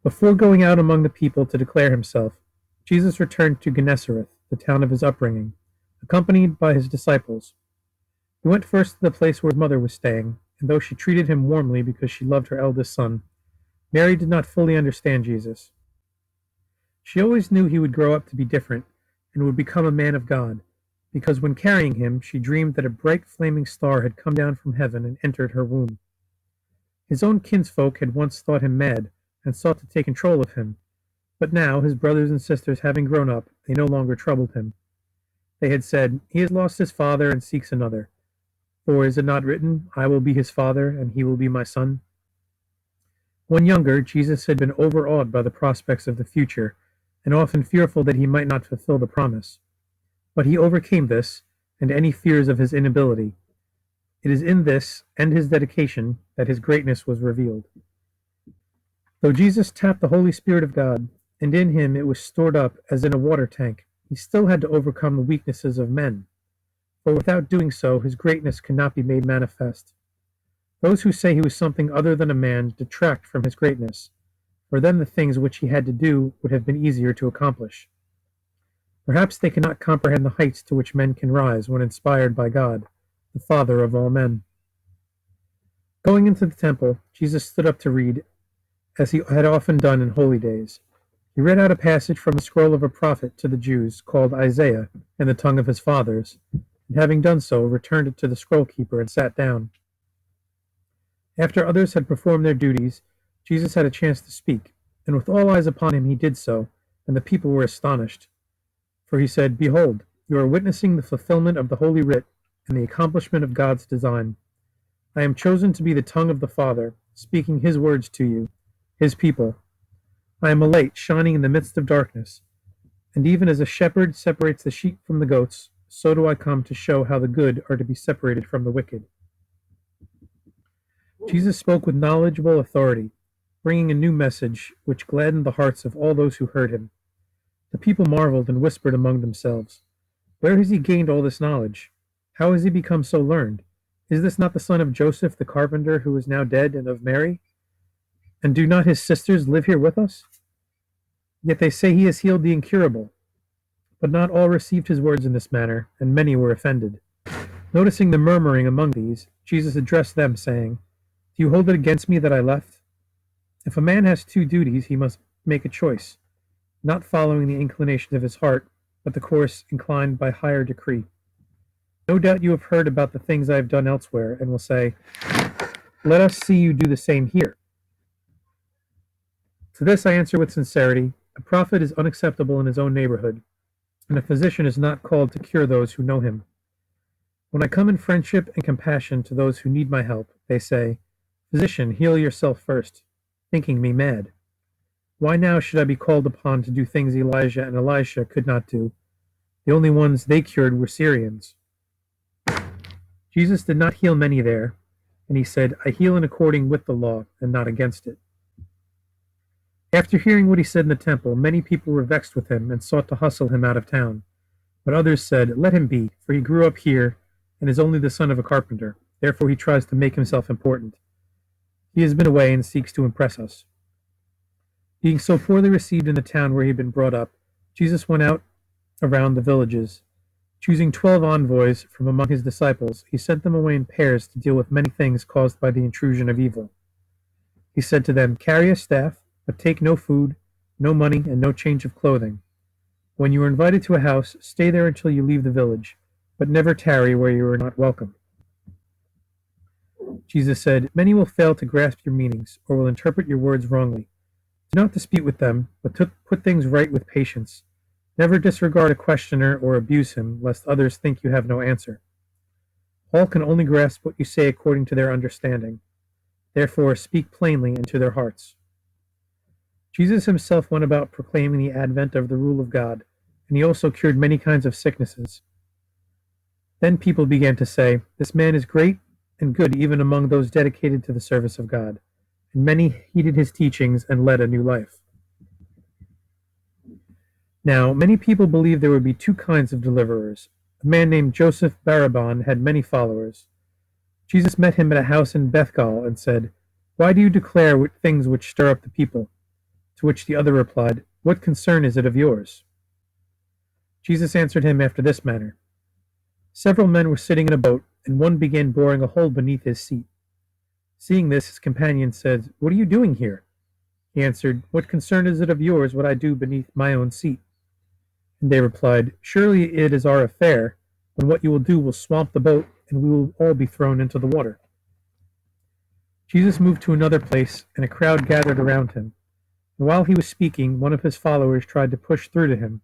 Before going out among the people to declare himself, Jesus returned to Gennesareth, the town of his upbringing, accompanied by his disciples. He went first to the place where his mother was staying, and though she treated him warmly because she loved her eldest son, Mary did not fully understand Jesus. She always knew he would grow up to be different and would become a man of God, because when carrying him, she dreamed that a bright flaming star had come down from heaven and entered her womb. His own kinsfolk had once thought him mad and sought to take control of him, but now, his brothers and sisters having grown up, they no longer troubled him. They had said, "He has lost his father and seeks another. For is it not written, I will be his father, and he will be my son?" When younger, Jesus had been overawed by the prospects of the future, and often fearful that he might not fulfill the promise. But he overcame this, and any fears of his inability. It is in this, and his dedication, that his greatness was revealed. Though Jesus tapped the Holy Spirit of God, and in him it was stored up as in a water tank, he still had to overcome the weaknesses of men. For without doing so, his greatness cannot be made manifest. Those who say he was something other than a man detract from his greatness, for then the things which he had to do would have been easier to accomplish. Perhaps they cannot comprehend the heights to which men can rise when inspired by God, the Father of all men. Going into the temple, Jesus stood up to read, as he had often done in holy days. He read out a passage from a scroll of a prophet to the Jews, called Isaiah, in the tongue of his fathers, and having done so, returned it to the scroll keeper and sat down. After others had performed their duties, Jesus had a chance to speak, and with all eyes upon him he did so, and the people were astonished. For he said, "Behold, you are witnessing the fulfillment of the Holy Writ and the accomplishment of God's design. I am chosen to be the tongue of the Father, speaking his words to you, his people. I am a light shining in the midst of darkness, and even as a shepherd separates the sheep from the goats, so do I come to show how the good are to be separated from the wicked." Jesus spoke with knowledgeable authority, bringing a new message which gladdened the hearts of all those who heard him. The people marveled and whispered among themselves, "Where has he gained all this knowledge? How has he become so learned? Is this not the son of Joseph the carpenter, who is now dead, and of Mary? And do not his sisters live here with us? Yet they say he has healed the incurable." But not all received his words in this manner, and many were offended. Noticing the murmuring among these, Jesus addressed them, saying, "Do you hold it against me that I left? If a man has two duties, he must make a choice, not following the inclinations of his heart, but the course inclined by higher decree. No doubt you have heard about the things I have done elsewhere, and will say, 'Let us see you do the same here.' To this I answer with sincerity, a prophet is unacceptable in his own neighborhood, and a physician is not called to cure those who know him. When I come in friendship and compassion to those who need my help, they say, 'Physician, heal yourself first,' thinking me mad. Why now should I be called upon to do things Elijah and Elisha could not do? The only ones they cured were Syrians." Jesus did not heal many there, and he said, "I heal in according with the law, and not against it." After hearing what he said in the temple, many people were vexed with him and sought to hustle him out of town. But others said, "Let him be, for he grew up here and is only the son of a carpenter. Therefore he tries to make himself important. He has been away and seeks to impress us." Being so poorly received in the town where he had been brought up, Jesus went out around the villages. Choosing 12 envoys from among his disciples, he sent them away in pairs to deal with many things caused by the intrusion of evil. He said to them, "Carry a staff, but take no food, no money, and no change of clothing. When you are invited to a house, stay there until you leave the village, but never tarry where you are not welcome." Jesus said, "Many will fail to grasp your meanings, or will interpret your words wrongly. Do not dispute with them, but put things right with patience. Never disregard a questioner or abuse him, lest others think you have no answer. All can only grasp what you say according to their understanding. Therefore, speak plainly into their hearts." Jesus himself went about proclaiming the advent of the rule of God, and he also cured many kinds of sicknesses. Then people began to say, "This man is great and good even among those dedicated to the service of God," and many heeded his teachings and led a new life. Now, many people believed there would be two kinds of deliverers. A man named Joseph Barabban had many followers. Jesus met him at a house in Bethgal and said, "Why do you declare things which stir up the people? To which the other replied, "What concern is it of yours?" Jesus answered him after this manner: Several men were sitting in a boat, and one began boring a hole beneath his seat. Seeing this, his companion said, "What are you doing here?" He answered, "What concern is it of yours what I do beneath my own seat?" And they replied, "Surely it is our affair, and what you will do will swamp the boat, and we will all be thrown into the water." Jesus moved to another place, and a crowd gathered around him. And while he was speaking, one of his followers tried to push through to him.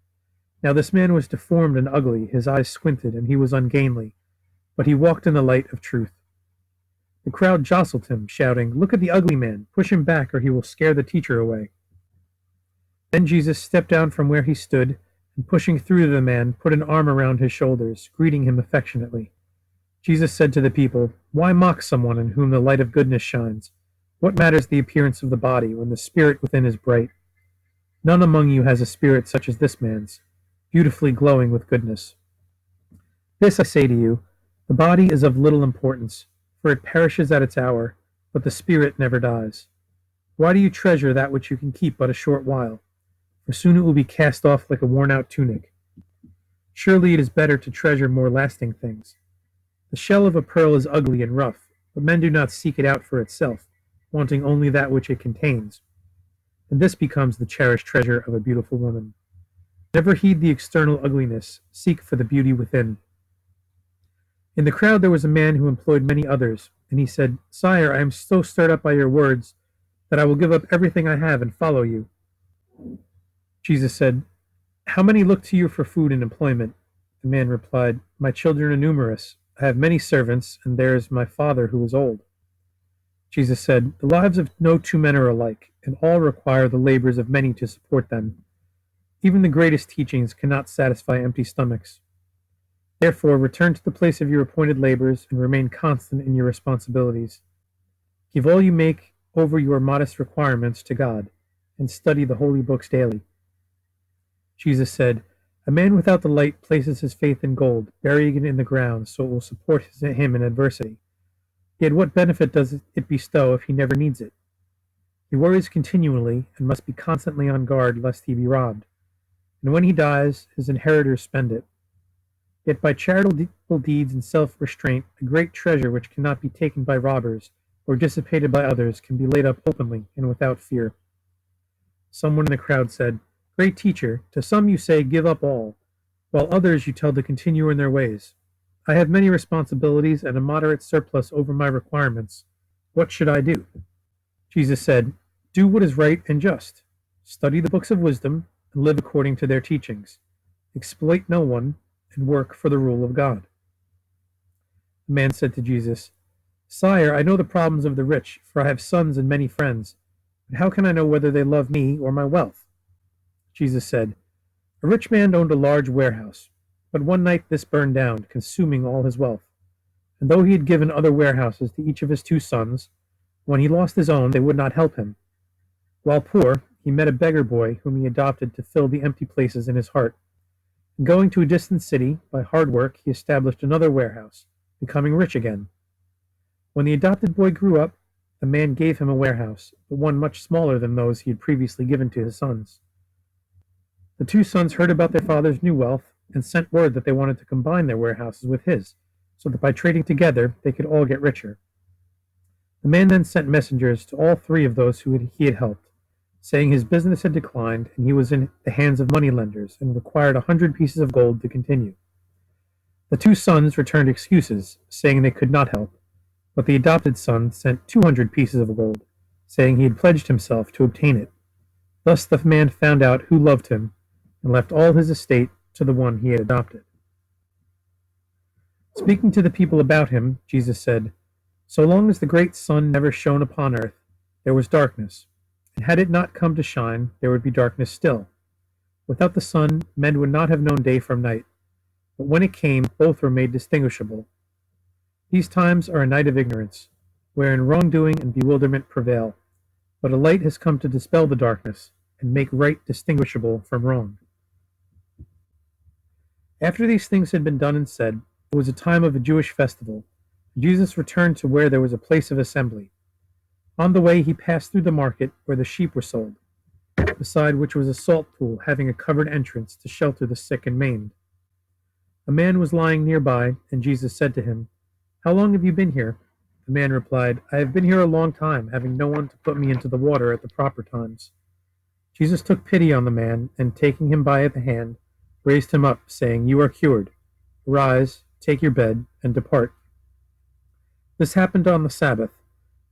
Now this man was deformed and ugly, his eyes squinted, and he was ungainly, but he walked in the light of truth. The crowd jostled him, shouting, "Look at the ugly man! Push him back, or he will scare the teacher away." Then Jesus stepped down from where he stood, and pushing through to the man, put an arm around his shoulders, greeting him affectionately. Jesus said to the people, "Why mock someone in whom the light of goodness shines? What matters the appearance of the body when the spirit within is bright? None among you has a spirit such as this man's, beautifully glowing with goodness. This I say to you, the body is of little importance, for it perishes at its hour, but the spirit never dies. Why do you treasure that which you can keep but a short while? For soon it will be cast off like a worn-out tunic. Surely it is better to treasure more lasting things. The shell of a pearl is ugly and rough, but men do not seek it out for itself, wanting only that which it contains. And this becomes the cherished treasure of a beautiful woman. Never heed the external ugliness, seek for the beauty within." In the crowd there was a man who employed many others, and he said, "Sire, I am so stirred up by your words that I will give up everything I have and follow you." Jesus said, "How many look to you for food and employment?" The man replied, "My children are numerous. I have many servants, and there is my father who is old." Jesus said, "The lives of no two men are alike, and all require the labors of many to support them. Even the greatest teachings cannot satisfy empty stomachs. Therefore, return to the place of your appointed labors and remain constant in your responsibilities. Give all you make over your modest requirements to God, and study the holy books daily." Jesus said, "A man without the light places his faith in gold, burying it in the ground so it will support him in adversity. Yet what benefit does it bestow if he never needs it? He worries continually and must be constantly on guard lest he be robbed. And when he dies, his inheritors spend it. Yet by charitable deeds and self-restraint, a great treasure which cannot be taken by robbers or dissipated by others can be laid up openly and without fear." Someone in the crowd said, "Great teacher, to some you say, 'Give up all,' while others you tell to continue in their ways. I have many responsibilities and a moderate surplus over my requirements. What should I do?" Jesus said, "Do what is right and just. Study the books of wisdom and live according to their teachings. Exploit no one and work for the rule of God." The man said to Jesus, "Sire, I know the problems of the rich, for I have sons and many friends. But how can I know whether they love me or my wealth?" Jesus said, "A rich man owned a large warehouse, but one night this burned down, consuming all his wealth. And though he had given other warehouses to each of his 2 sons, when he lost his own, they would not help him. While poor, he met a beggar boy whom he adopted to fill the empty places in his heart. And going to a distant city, by hard work, he established another warehouse, becoming rich again. When the adopted boy grew up, the man gave him a warehouse, but one much smaller than those he had previously given to his sons. The 2 sons heard about their father's new wealth and sent word that they wanted to combine their warehouses with his, so that by trading together they could all get richer. The man then sent messengers to all 3 of those he had helped, saying his business had declined and he was in the hands of moneylenders and required 100 pieces of gold to continue. The 2 sons returned excuses, saying they could not help, but the adopted son sent 200 pieces of gold, saying he had pledged himself to obtain it. Thus the man found out who loved him and left all his estate to the one he had adopted. Speaking to the people about him, Jesus said, "So long as the great sun never shone upon earth, there was darkness, and had it not come to shine, there would be darkness still. Without the sun, men would not have known day from night, but when it came, both were made distinguishable. These times are a night of ignorance, wherein wrongdoing and bewilderment prevail, but a light has come to dispel the darkness and make right distinguishable from wrong." After these things had been done and said, it was a time of a Jewish festival. Jesus returned to where there was a place of assembly. On the way he passed through the market where the sheep were sold. beside which was a salt pool having a covered entrance to shelter the sick and maimed. A man was lying nearby, and Jesus said to him, "How long have you been here?" The man replied, "I have been here a long time, having no one to put me into the water at the proper times." Jesus took pity on the man, and taking him by the hand, raised him up, saying, "You are cured. Arise, take your bed, and depart." This happened on the Sabbath,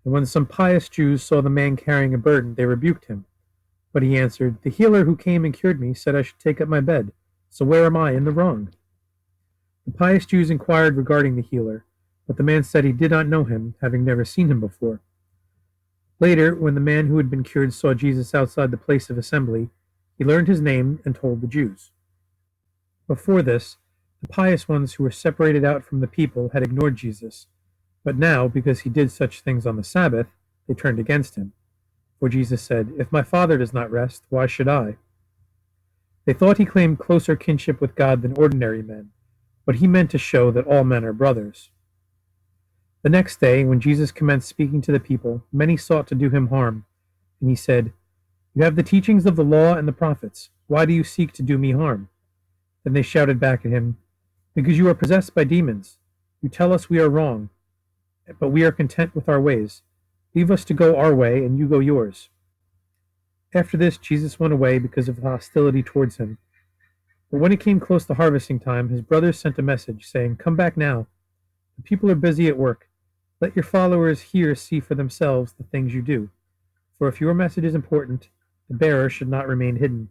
and when some pious Jews saw the man carrying a burden, they rebuked him. But he answered, "The healer who came and cured me said I should take up my bed, so where am I in the wrong?" The pious Jews inquired regarding the healer, but the man said he did not know him, having never seen him before. Later, when the man who had been cured saw Jesus outside the place of assembly, he learned his name and told the Jews. Before this, the pious ones who were separated out from the people had ignored Jesus, but now, because he did such things on the Sabbath, they turned against him. For Jesus said, "If my Father does not rest, why should I?" They thought he claimed closer kinship with God than ordinary men, but he meant to show that all men are brothers. The next day, when Jesus commenced speaking to the people, many sought to do him harm, and he said, "You have the teachings of the law and the prophets. Why do you seek to do me harm?" Then they shouted back at him, "Because you are possessed by demons. You tell us we are wrong, but we are content with our ways. Leave us to go our way, and you go yours." After this, Jesus went away because of the hostility towards him. But when it came close to harvesting time, his brothers sent a message, saying, "Come back now. The people are busy at work. Let your followers here see for themselves the things you do. For if your message is important, the bearer should not remain hidden."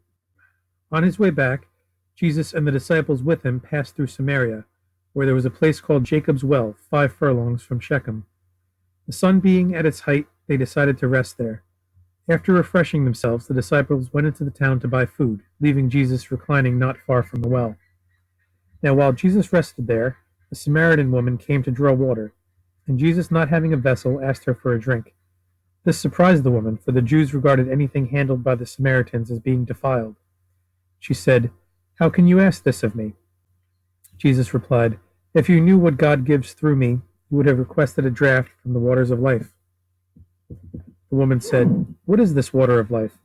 On his way back, Jesus and the disciples with him passed through Samaria, where there was a place called Jacob's Well, 5 furlongs from Shechem. The sun being at its height, they decided to rest there. After refreshing themselves, the disciples went into the town to buy food, leaving Jesus reclining not far from the well. Now while Jesus rested there, a Samaritan woman came to draw water, and Jesus, not having a vessel, asked her for a drink. This surprised the woman, for the Jews regarded anything handled by the Samaritans as being defiled. She said, "How can you ask this of me?" Jesus replied, "If you knew what God gives through me, you would have requested a draught from the waters of life." The woman said, "What is this water of life?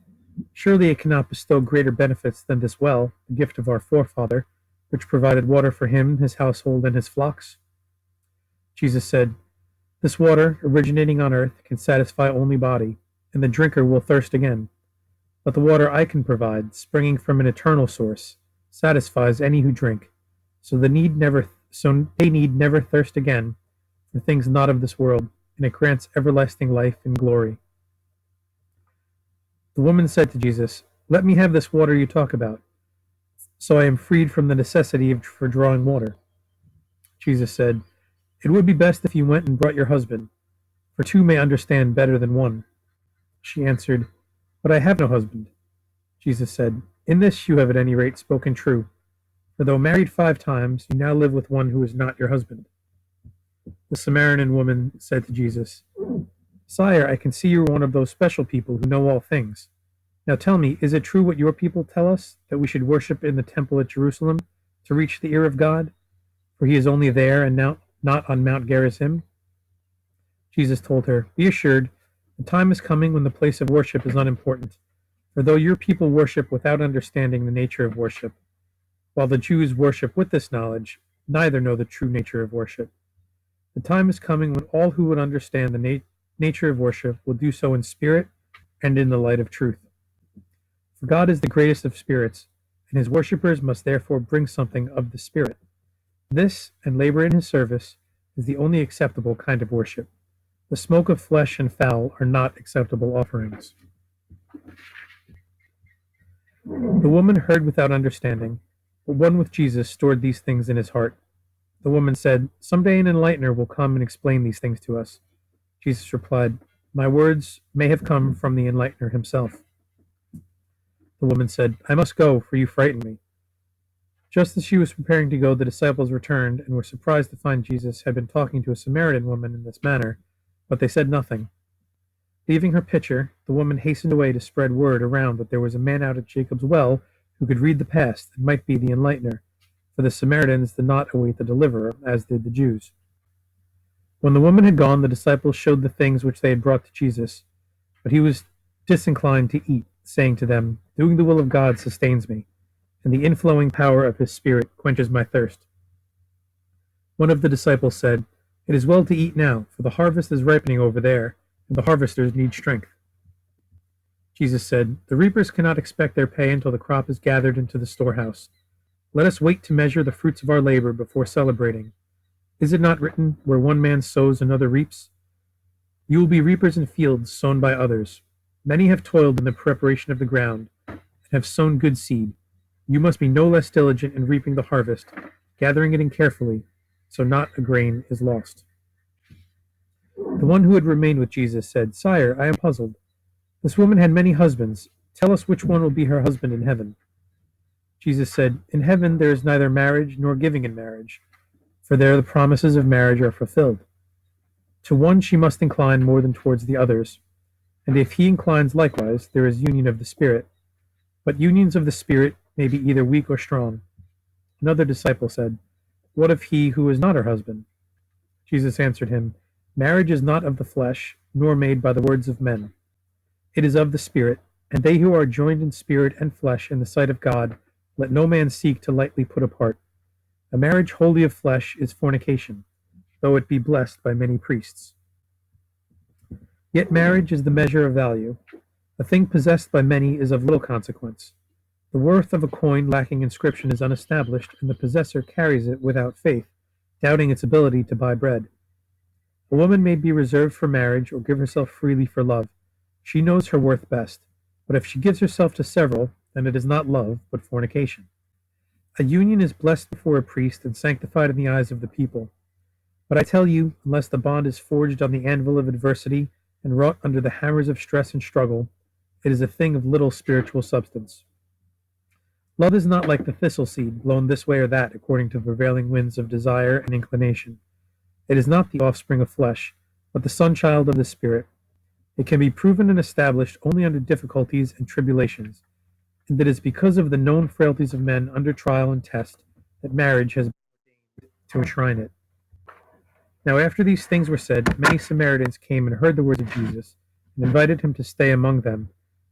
Surely it cannot bestow greater benefits than this well, the gift of our forefather, which provided water for him, his household, and his flocks." Jesus said, "This water, originating on earth, can satisfy only body, and the drinker will thirst again. But the water I can provide, springing from an eternal source, satisfies any who drink, so they need never thirst again for things not of this world, and it grants everlasting life and glory." The woman said to Jesus, "Let me have this water you talk about, so I am freed from the necessity for drawing water." Jesus said, "It would be best if you went and brought your husband, for two may understand better than one." She answered, "But I have no husband." Jesus said, "In this you have at any rate spoken true, for though married 5 times, you now live with one who is not your husband." The Samaritan woman said to Jesus, "Sire, I can see you are one of those special people who know all things. Now tell me, is it true what your people tell us, that we should worship in the temple at Jerusalem to reach the ear of God? For he is only there and now not on Mount Gerizim." Jesus told her, "Be assured, the time is coming when the place of worship is unimportant. For though your people worship without understanding the nature of worship, while the Jews worship with this knowledge, neither know the true nature of worship. The time is coming when all who would understand the nature of worship will do so in spirit and in the light of truth. For God is the greatest of spirits, and his worshippers must therefore bring something of the Spirit. This, and labor in his service, is the only acceptable kind of worship. The smoke of flesh and fowl are not acceptable offerings." The woman heard without understanding, but one with Jesus stored these things in his heart. The woman said, "Someday an enlightener will come and explain these things to us." Jesus replied, "My words may have come from the enlightener himself." The woman said, "I must go, for you frighten me." Just as she was preparing to go, the disciples returned and were surprised to find Jesus had been talking to a Samaritan woman in this manner, but they said nothing. Leaving her pitcher, the woman hastened away to spread word around that there was a man out at Jacob's Well who could read the past and might be the enlightener, for the Samaritans did not await the deliverer, as did the Jews. When the woman had gone, the disciples showed the things which they had brought to Jesus, but he was disinclined to eat, saying to them, "Doing the will of God sustains me, and the inflowing power of his Spirit quenches my thirst." One of the disciples said, "It is well to eat now, for the harvest is ripening over there, and the harvesters need strength." Jesus said, "The reapers cannot expect their pay until the crop is gathered into the storehouse. Let us wait to measure the fruits of our labor before celebrating. Is it not written, 'Where one man sows, another reaps'? You will be reapers in fields sown by others. Many have toiled in the preparation of the ground, and have sown good seed. You must be no less diligent in reaping the harvest, gathering it in carefully, so not a grain is lost." The one who had remained with Jesus said, "Sire, I am puzzled. This woman had many husbands. Tell us which one will be her husband in heaven." Jesus said, "In heaven there is neither marriage nor giving in marriage, for there the promises of marriage are fulfilled. To one she must incline more than towards the others, and if he inclines likewise, there is union of the Spirit. But unions of the Spirit may be either weak or strong." Another disciple said, "What of he who is not her husband?" Jesus answered him, "Marriage is not of the flesh, nor made by the words of men. It is of the Spirit, and they who are joined in spirit and flesh in the sight of God, let no man seek to lightly put apart. A marriage wholly of flesh is fornication, though it be blessed by many priests. Yet marriage is the measure of value. A thing possessed by many is of little consequence. The worth of a coin lacking inscription is unestablished, and the possessor carries it without faith, doubting its ability to buy bread. A woman may be reserved for marriage or give herself freely for love. She knows her worth best, but if she gives herself to several, then it is not love, but fornication. A union is blessed before a priest and sanctified in the eyes of the people. But I tell you, unless the bond is forged on the anvil of adversity and wrought under the hammers of stress and struggle, it is a thing of little spiritual substance. Love is not like the thistle seed, blown this way or that according to prevailing winds of desire and inclination. It is not the offspring of flesh, but the son-child of the Spirit. It can be proven and established only under difficulties and tribulations, and it is because of the known frailties of men under trial and test that marriage has been ordained to enshrine it." Now after these things were said, many Samaritans came and heard the words of Jesus, and invited him to stay among them,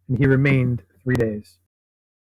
and he remained 3 days.